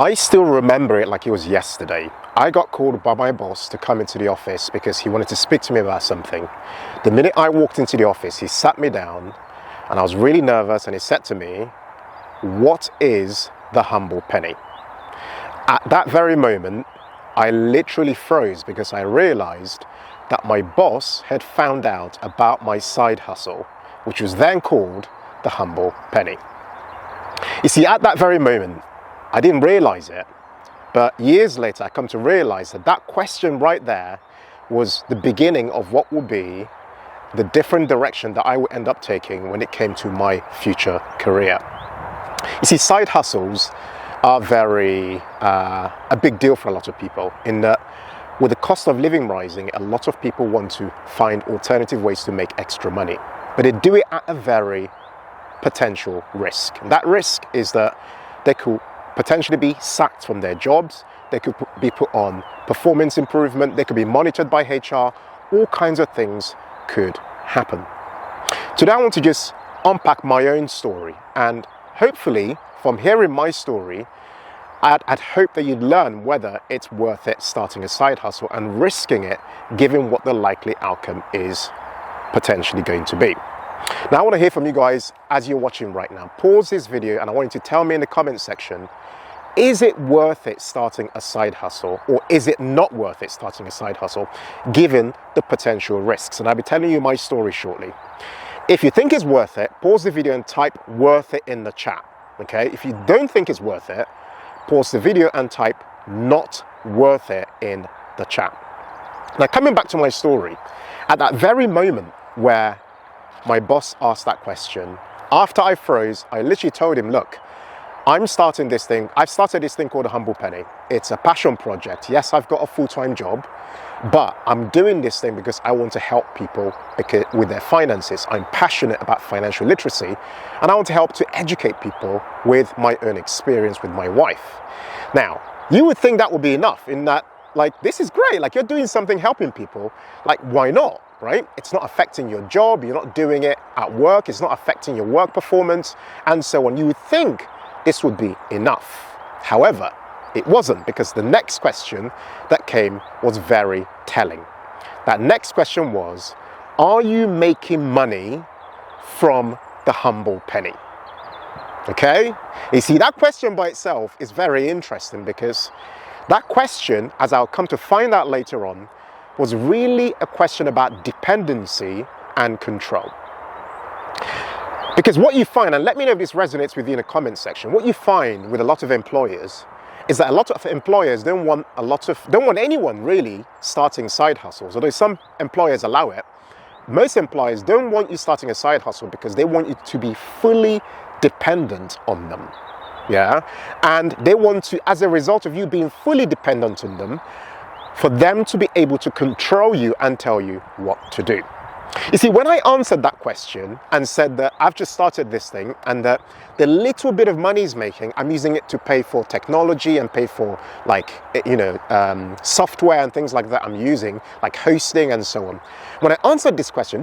I still remember it like it was yesterday. I got called by my boss to come into the office because he wanted to speak to me about something. The minute I walked into the office, he sat me down and I was really nervous, and he said to me, "What is the humble penny?" At that very moment, I literally froze because I realized that my boss had found out about my side hustle, which was then called the humble penny. You see, at that very moment, I didn't realize it, but years later I come to realize that that question right there was the beginning of what will be the different direction that I would end up taking when it came to my future career. You see, side hustles are a big deal for a lot of people, in that with the cost of living rising, a lot of people want to find alternative ways to make extra money, but they do it at a very potential risk. And that risk is that they could potentially be sacked from their jobs, they could be put on performance improvement, they could be monitored by HR, all kinds of things could happen. Today I want to just unpack my own story, and hopefully from hearing my story, I'd hope that you'd learn whether it's worth it starting a side hustle and risking it, given what the likely outcome is potentially going to be. Now I want to hear from you guys as you're watching right now. Pause this video and I want you to tell me in the comment section, is it worth it starting a side hustle, or is it not worth it starting a side hustle given the potential risks? And I'll be telling you my story shortly. If you think it's worth it, pause the video and type "worth it" in the chat. Okay? If you don't think it's worth it, pause the video and type "not worth it" in the chat. Now, coming back to my story, at that very moment where my boss asked that question, after I froze, I literally told him, "Look, I'm starting this thing. I've started this thing called a humble penny. It's a passion project. Yes, I've got a full-time job, but I'm doing this thing because I want to help people with their finances. I'm passionate about financial literacy, and I want to help to educate people with my own experience with my wife." Now, you would think that would be enough, in that, like, this is great. Like, you're doing something helping people. Like, why not? Right? It's not affecting your job. You're not doing it at work. It's not affecting your work performance, and so on. You would think this would be enough. However, it wasn't, because the next question that came was very telling. That next question was, are you making money from the humble penny? Okay? You see, that question by itself is very interesting, because that question, as I'll come to find out later on, was really a question about dependency and control. Because what you find, and let me know if this resonates with you in the comment section, what you find with a lot of employers is that a lot of employers don't want anyone really starting side hustles. Although some employers allow it, most employers don't want you starting a side hustle because they want you to be fully dependent on them. Yeah? And they want to, as a result of you being fully dependent on them, for them to be able to control you and tell you what to do. You see, when I answered that question and said that I've just started this thing, and that the little bit of money he's making, I'm using it to pay for technology and pay for, like, software and things like that I'm using, like hosting and so on. When I answered this question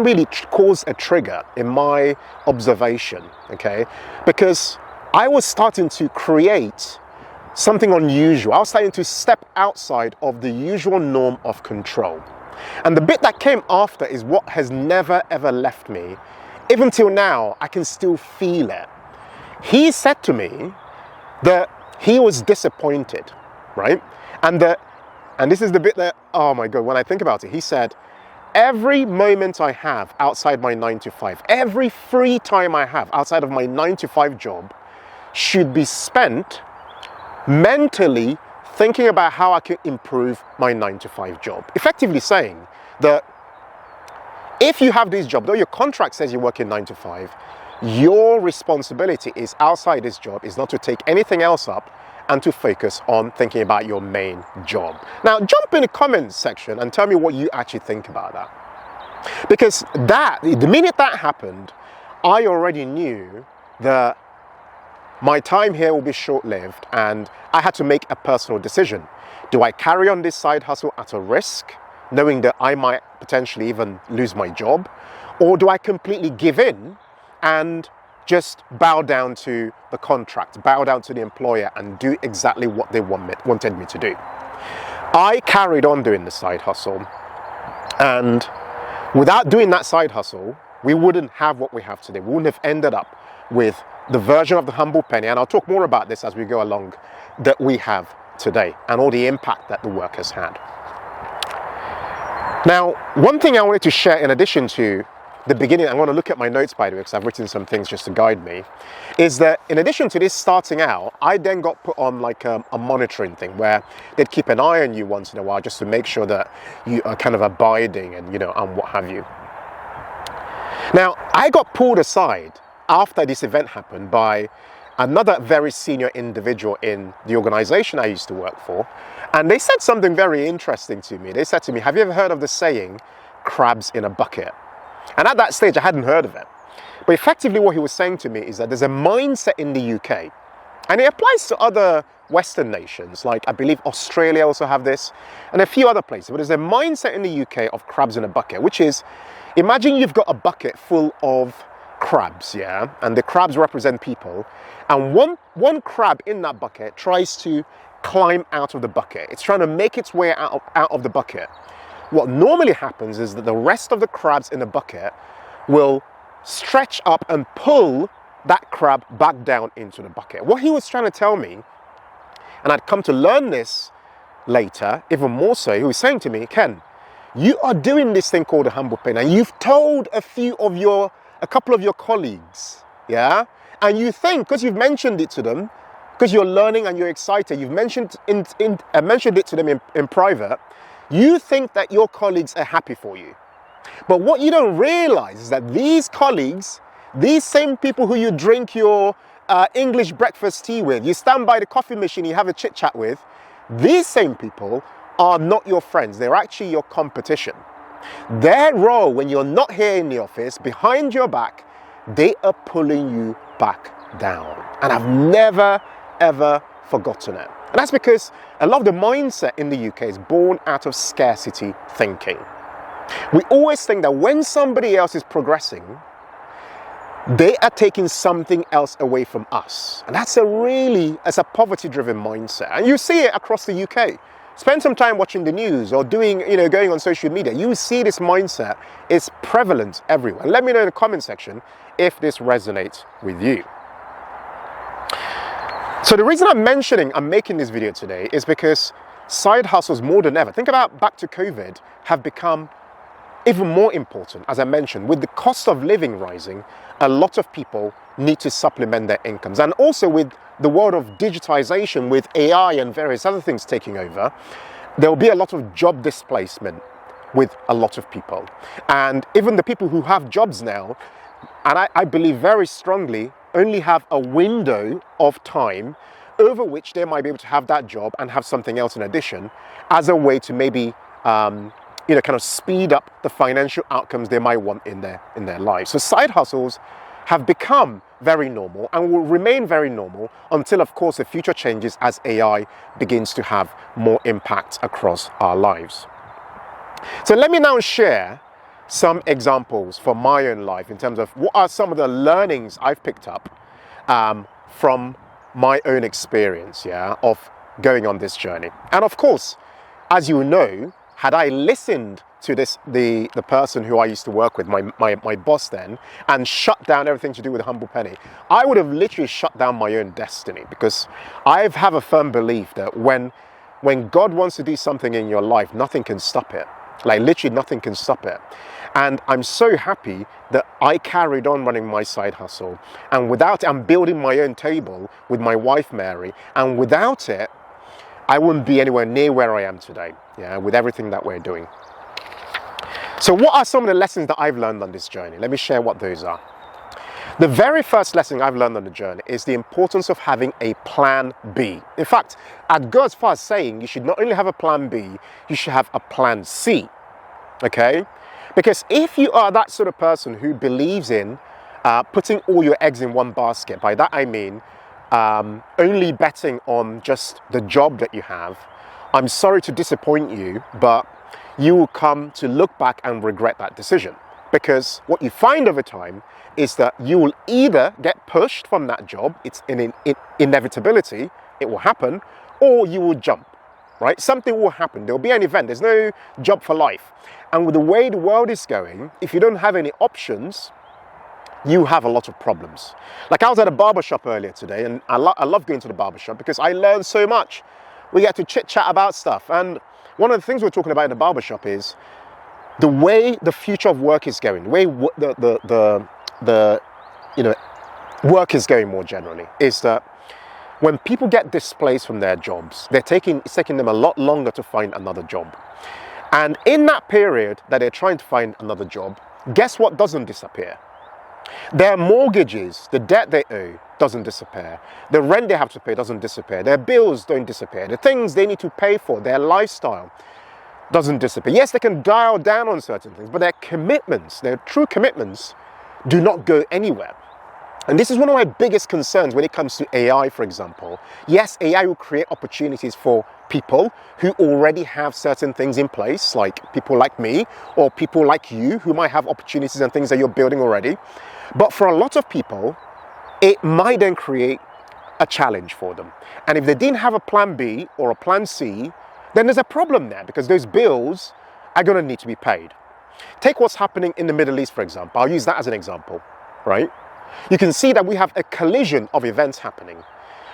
really caused a trigger in my observation, okay? Because I was starting to create something unusual. I was starting to step outside of the usual norm of control. And the bit that came after is what has never ever left me. Even till now, I can still feel it. He said to me that he was disappointed, right? And this is the bit that, oh my God, when I think about it, he said, every moment I have outside my 9 to 5, every free time I have outside of my 9 to 5 job should be spent mentally thinking about how I can improve my 9 to 5 job. Effectively saying that if you have this job, though your contract says you work in 9 to 5, your responsibility is outside this job is not to take anything else up and to focus on thinking about your main job. Now, jump in the comments section and tell me what you actually think about that. Because the minute that happened, I already knew that my time here will be short-lived, and I had to make a personal decision. Do I carry on this side hustle at a risk, knowing that I might potentially even lose my job? Or do I completely give in and just bow down to the contract, bow down to the employer and do exactly what they wanted me to do. I carried on doing the side hustle, and without doing that side hustle, we wouldn't have what we have today. We wouldn't have ended up with the version of the humble penny, and I'll talk more about this as we go along, that we have today and all the impact that the work has had. Now, one thing I wanted to share in addition to the beginning, I want to look at my notes, by the way, because I've written some things just to guide me, is that in addition to this starting out, I then got put on like a monitoring thing where they'd keep an eye on you once in a while just to make sure that you are kind of abiding and, and what have you. Now, I got pulled aside after this event happened by another very senior individual in the organization I used to work for, and they said something very interesting to me. They said to me, have you ever heard of the saying, crabs in a bucket? And at that stage, I hadn't heard of it. But effectively what he was saying to me is that there's a mindset in the UK, and it applies to other Western nations, like I believe Australia also have this, and a few other places. But there's a mindset in the UK of crabs in a bucket, which is, imagine you've got a bucket full of crabs, yeah? And the crabs represent people. And one crab in that bucket tries to climb out of the bucket. It's trying to make its way out of the bucket. What normally happens is that the rest of the crabs in the bucket will stretch up and pull that crab back down into the bucket. What he was trying to tell me, and I'd come to learn this later, even more so, he was saying to me, Ken, you are doing this thing called a humble penny, and you've told a couple of your colleagues, yeah? And you think, because you've mentioned it to them, because you're learning and you're excited, you've mentioned it to them in private, you think that your colleagues are happy for you. But what you don't realize is that these colleagues, these same people who you drink your English breakfast tea with, you stand by the coffee machine, you have a chit chat with, these same people are not your friends. They're actually your competition. Their role when you're not here in the office, behind your back, they are pulling you back down. And I've never, ever forgotten it. And that's because a lot of the mindset in the UK is born out of scarcity thinking. We always think that when somebody else is progressing, they are taking something else away from us. And that's a poverty-driven mindset. And you see it across the UK. Spend some time watching the news or going on social media. You will see this mindset is prevalent everywhere. Let me know in the comment section if this resonates with you. So the reason I'm making this video today is because side hustles more than ever, think about back to COVID, have become even more important. As I mentioned, with the cost of living rising, a lot of people need to supplement their incomes. And also with the world of digitization, with AI and various other things taking over, there will be a lot of job displacement with a lot of people. And even the people who have jobs now, and I believe very strongly, only have a window of time over which they might be able to have that job and have something else in addition as a way to maybe kind of speed up the financial outcomes they might want in their lives. So side hustles have become very normal and will remain very normal until, of course, the future changes as AI begins to have more impact across our lives. So let me now share some examples from my own life in terms of what are some of the learnings I've picked up from my own experience, of going on this journey. And of course, as you know, had I listened to the person who I used to work with, my boss then, and shut down everything to do with Humble Penny, I would have literally shut down my own destiny, because I have a firm belief that when God wants to do something in your life, nothing can stop it. Like literally nothing can stop it. And I'm so happy that I carried on running my side hustle. And without it, I'm building my own table with my wife, Mary. And without it, I wouldn't be anywhere near where I am today, with everything that we're doing. So what are some of the lessons that I've learned on this journey? Let me share what those are. The very first lesson I've learned on the journey is the importance of having a plan B. In fact, I'd go as far as saying you should not only have a plan B, you should have a plan C, okay? Because if you are that sort of person who believes in putting all your eggs in one basket, by that I mean only betting on just the job that you have, I'm sorry to disappoint you, but you will come to look back and regret that decision. Because what you find over time is that you will either get pushed from that job, it's an inevitability, it will happen, or you will jump, right? Something will happen, there will be an event, there's no job for life. And with the way the world is going, if you don't have any options, you have a lot of problems. Like I was at a barbershop earlier today, and I love going to the barbershop because I learn so much. We get to chit chat about stuff. And one of the things we're talking about in the barbershop is the way the future of work is going, the way work is going more generally, is that when people get displaced from their jobs, it's taking them a lot longer to find another job. And in that period that they're trying to find another job, guess what doesn't disappear? Their mortgages, the debt they owe, doesn't disappear. The rent they have to pay doesn't disappear. Their bills don't disappear. The things they need to pay for, their lifestyle, doesn't disappear. Yes, they can dial down on certain things, but their commitments, their true commitments, do not go anywhere. And this is one of my biggest concerns when it comes to AI, for example. Yes, AI will create opportunities for people who already have certain things in place, like people like me or people like you who might have opportunities and things that you're building already. But for a lot of people, it might then create a challenge for them. And if they didn't have a plan B or a plan C, then there's a problem there because those bills are going to need to be paid. Take what's happening in the Middle East, for example. I'll use that as an example, right? You can see that we have a collision of events happening.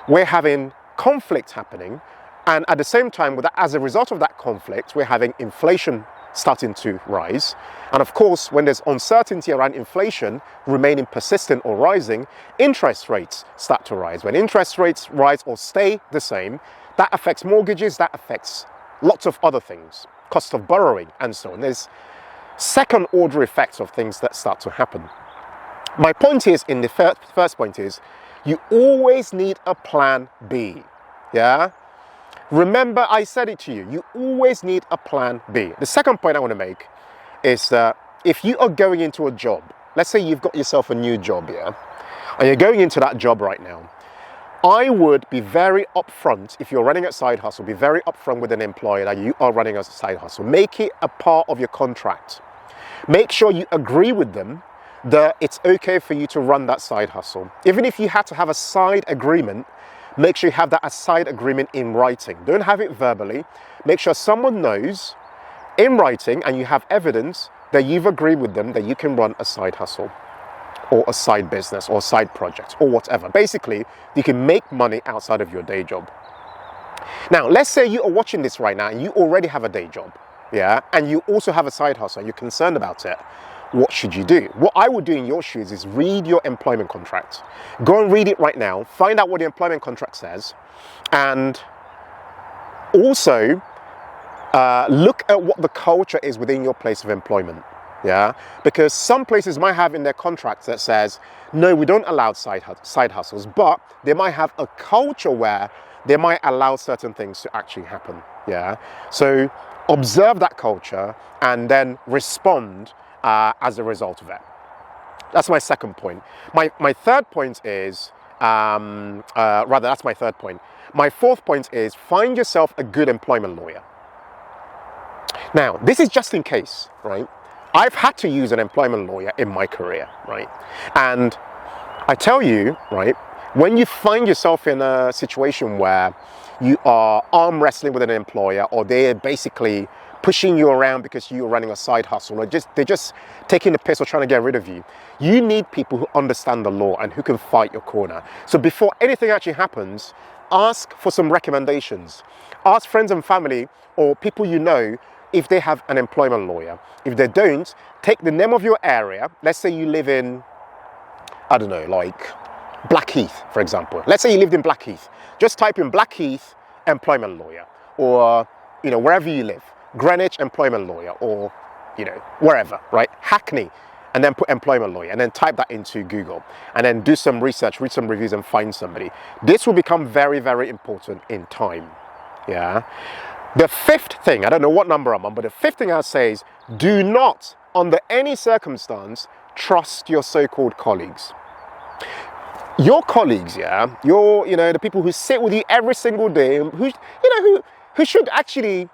We're having conflict happening, and at the same time, as a result of that conflict, we're having inflation starting to rise. And of course, when there's uncertainty around inflation remaining persistent or rising, interest rates start to rise. When interest rates rise or stay the same, that affects mortgages, that affects lots of other things, cost of borrowing and so on. There's second order effects of things that start to happen. My point is, in the first point is, you always need a plan B, yeah? Remember, I said it to you, you always need a plan B. The second point I want to make is that if you are going into a job, let's say you've got yourself a new job, yeah? And you're going into that job right now, I would be very upfront, if you're running a side hustle, be very upfront with an employer that you are running a side hustle. Make it a part of your contract. Make sure you agree with them that it's okay for you to run that side hustle. Even if you had to have a side agreement, make sure you have that side agreement in writing. Don't have it verbally. Make sure someone knows in writing and you have evidence that you've agreed with them that you can run a side hustle or a side business or side project or whatever. Basically, you can make money outside of your day job. Now, let's say you are watching this right now and you already have a day job, yeah, and you also have a side hustle and you're concerned about it. What should you do? What I would do in your shoes is read your employment contract. Go and read it right now, find out what the employment contract says, and also look at what the culture is within your place of employment. Yeah, because some places might have in their contracts that says, no, we don't allow side hustles, but they might have a culture where they might allow certain things to actually happen. Yeah, so observe that culture and then respond as a result of it. That's my second point. My third point is, that's my third point. My fourth point is find yourself a good employment lawyer. Now, this is just in case, right? I've had to use an employment lawyer in my career, right? And I tell you, right, when you find yourself in a situation where you are arm wrestling with an employer or they're basically pushing you around because you're running a side hustle or they're just taking the piss or trying to get rid of you, you need people who understand the law and who can fight your corner. So before anything actually happens, ask for some recommendations. Ask friends and family or people you know if they have an employment lawyer. If they don't, take the name of your area. Let's say you live in, I don't know, like Blackheath, for example. Let's say you lived in Blackheath. Just type in Blackheath employment lawyer or, wherever you live, Greenwich employment lawyer or, wherever, right? Hackney, and then put employment lawyer and then type that into Google and then do some research, read some reviews and find somebody. This will become very, very important in time. Yeah. The fifth thing, I don't know what number I'm on, but the fifth thing I'll say is do not, under any circumstance, trust your so-called colleagues. Your colleagues, yeah, the people who sit with you every single day, who should actually,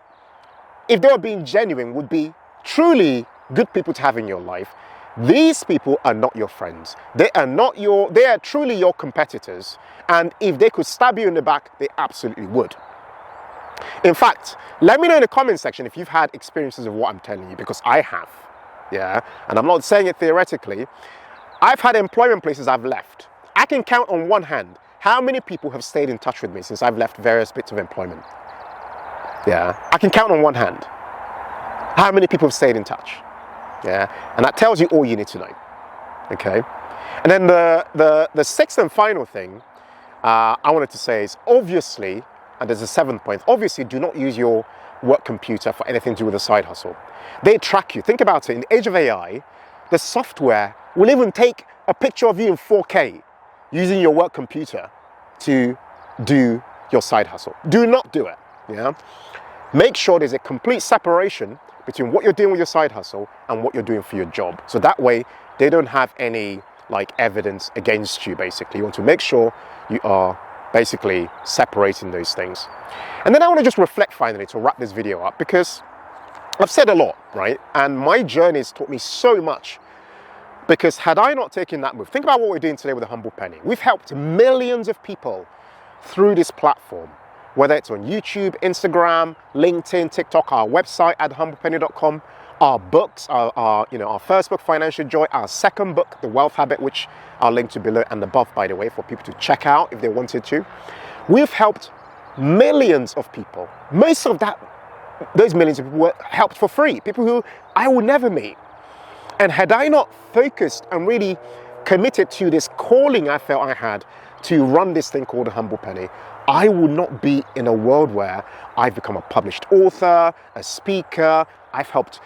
if they were being genuine, would be truly good people to have in your life. These people are not your friends. They are truly your competitors. And if they could stab you in the back, they absolutely would. In fact, let me know in the comment section if you've had experiences of what I'm telling you, because I have. Yeah, and I'm not saying it theoretically. I've had employment places I've left. I can count on one hand how many people have stayed in touch with me since I've left various bits of employment. Yeah, I can count on one hand how many people have stayed in touch. Yeah, and that tells you all you need to know. Okay, and then the sixth and final thing I wanted to say is, obviously, and there's a seventh point, obviously do not use your work computer for anything to do with a side hustle. They track you. Think about it. In the age of AI, the software will even take a picture of you in 4K using your work computer to do your side hustle. Do not do it. Yeah. Make sure there's a complete separation between what you're doing with your side hustle and what you're doing for your job. So that way they don't have any evidence against you, basically. You want to make sure you are basically separating those things. And then I want to just reflect finally to wrap this video up, because I've said a lot, right? And my journey has taught me so much, because had I not taken that move, think about what we're doing today with a humble penny. We've helped millions of people through this platform, whether it's on YouTube, Instagram, LinkedIn, TikTok, our website at humblepenny.com, our books, our first book, Financial Joy, our second book, The Wealth Habit, which I'll link to below and above, by the way, for people to check out if they wanted to. We've helped millions of people. Most of those millions of people were helped for free, people who I would never meet. And had I not focused and really committed to this calling I felt I had to run this thing called a humble penny, I would not be in a world where I've become a published author, a speaker. I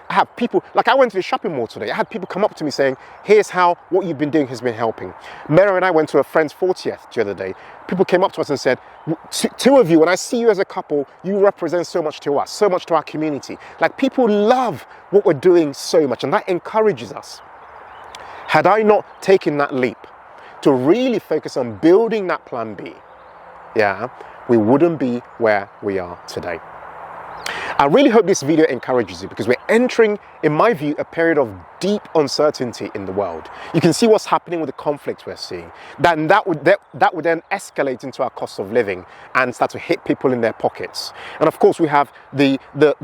have people, I went to the shopping mall today. I had people come up to me saying, here's how what you've been doing has been helping. Mary and I went to a friend's 40th the other day. People came up to us and said, two of you, when I see you as a couple, you represent so much to us, so much to our community. People love what we're doing so much, and that encourages us. Had I not taken that leap to really focus on building that plan B, yeah, we wouldn't be where we are today. I really hope this video encourages you, because we're entering, in my view, a period of deep uncertainty in the world. You can see what's happening with the conflicts we're seeing. Then that would then escalate into our cost of living and start to hit people in their pockets. And of course, we have the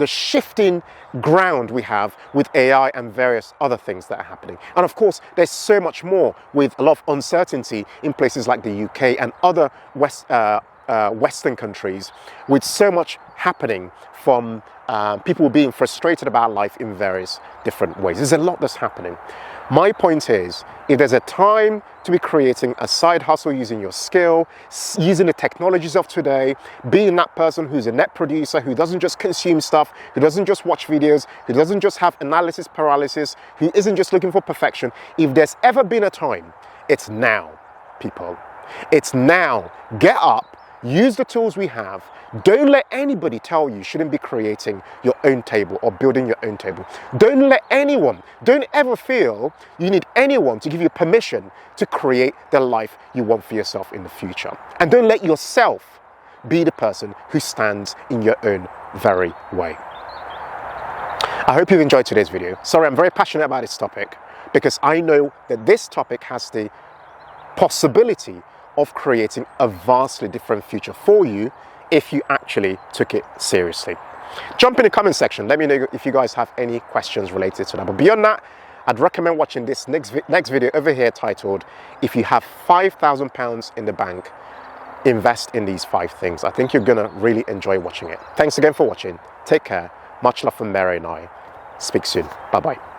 shifting ground we have with AI and various other things that are happening. And of course, there's so much more with a lot of uncertainty in places like the UK and other Western countries, with so much happening from people being frustrated about life in various different ways. There's a lot that's happening. My point is, if there's a time to be creating a side hustle using your skill, using the technologies of today, being that person who's a net producer, who doesn't just consume stuff, who doesn't just watch videos, who doesn't just have analysis paralysis, who isn't just looking for perfection, if there's ever been a time, it's now, people. It's now. Get up. Use the tools we have. Don't let anybody tell you shouldn't be creating your own table or building your own table. Don't ever feel you need anyone to give you permission to create the life you want for yourself in the future. And don't let yourself be the person who stands in your own very way. I hope you've enjoyed today's video. Sorry, I'm very passionate about this topic, because I know that this topic has the possibility of creating a vastly different future for you if you actually took it seriously. Jump in the comment section. Let me know if you guys have any questions related to that. But beyond that, I'd recommend watching this next video over here titled, If You Have £5,000 in the Bank, Invest in These 5 Things. I think you're gonna really enjoy watching it. Thanks again for watching. Take care. Much love from Mary and I. Speak soon. Bye-bye.